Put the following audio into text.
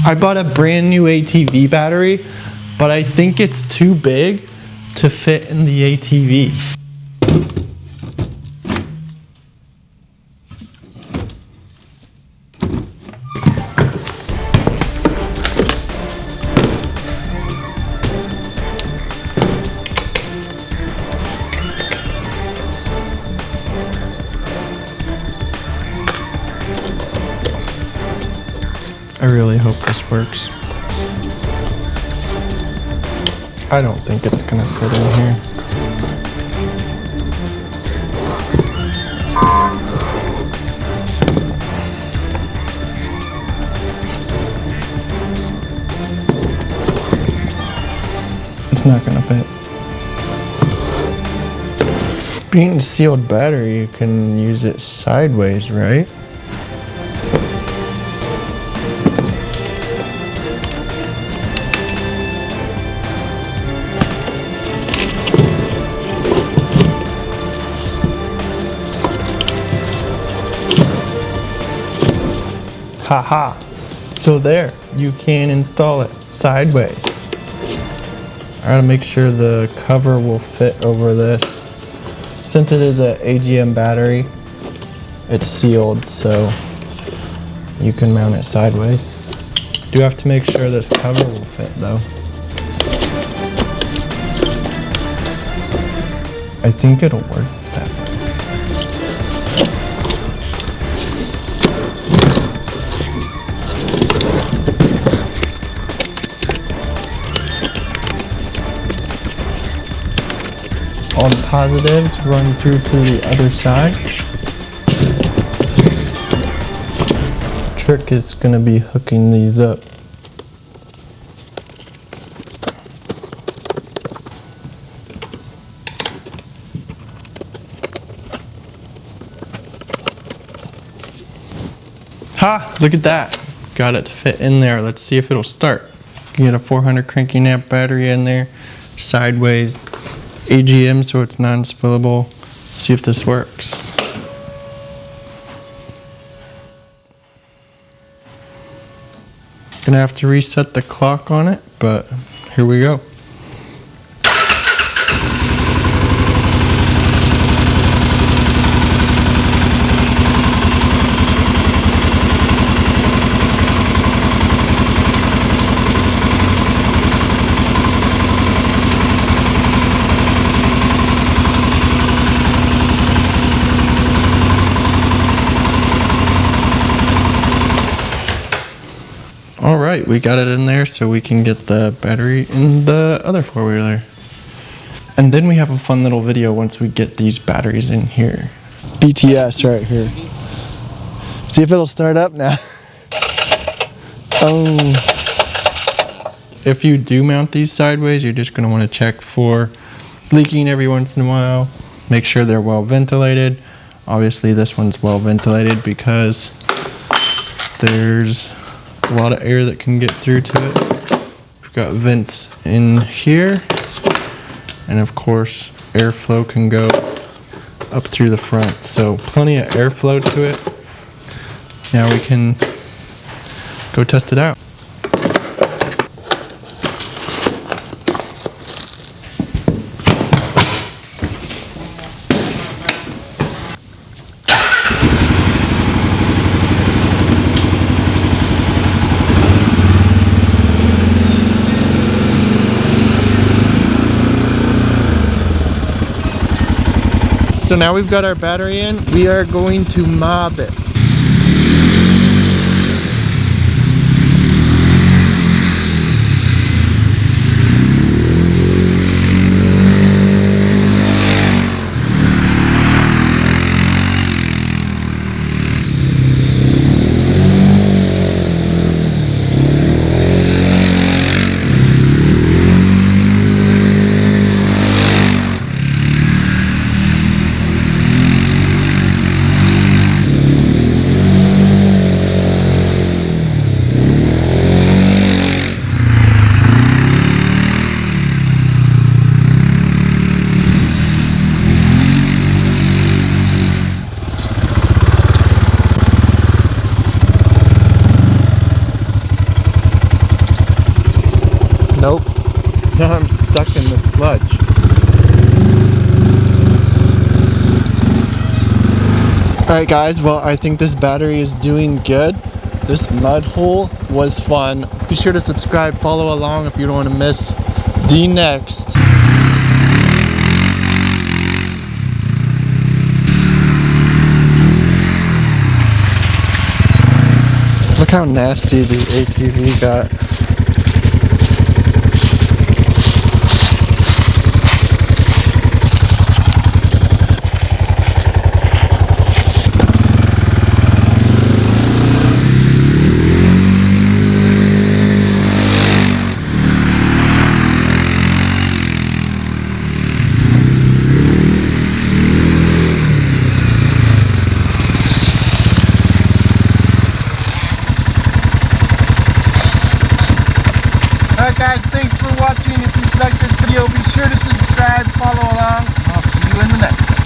I bought a brand new ATV battery, but I think it's too big to fit in the ATV. I really hope this works. I don't think it's gonna fit in here. It's not gonna fit. Being a sealed battery, you can use it sideways, right? Haha. So there, you can install it sideways. I gotta make sure the cover will fit over this. Since it is an AGM battery, it's sealed, so you can mount it sideways. Do have to make sure this cover will fit though. I think it'll work that way. All the positives run through to the other side. The trick is going to be hooking these up. Ha! Look at that. Got it to fit in there. Let's see if it'll start. You can get a 400 cranking amp battery in there, sideways. AGM, so it's non-spillable. See if this works. Gonna have to reset the clock on it, but here we go. All right, we got it in there so we can get the battery in the other four-wheeler. And then we have a fun little video once we get these batteries in here. BTS right here. See if it'll start up now. Oh. If you do mount these sideways, you're just gonna wanna check for leaking every once in a while. Make sure they're well ventilated. Obviously this one's well ventilated because there's a lot of air that can get through to it. We've got vents in here, and of course airflow can go up through the front, so plenty of airflow to it. Now we can go test it out. So now we've got our battery in, we are going to mob it. Nope. Now I'm stuck in the sludge. Alright guys, well I think this battery is doing good. This mud hole was fun. Be sure to subscribe, follow along if you don't want to miss the next. Look how nasty the ATV got. Alright guys, thanks for watching. If you liked this video, be sure to subscribe, follow along, and I'll see you in the next one.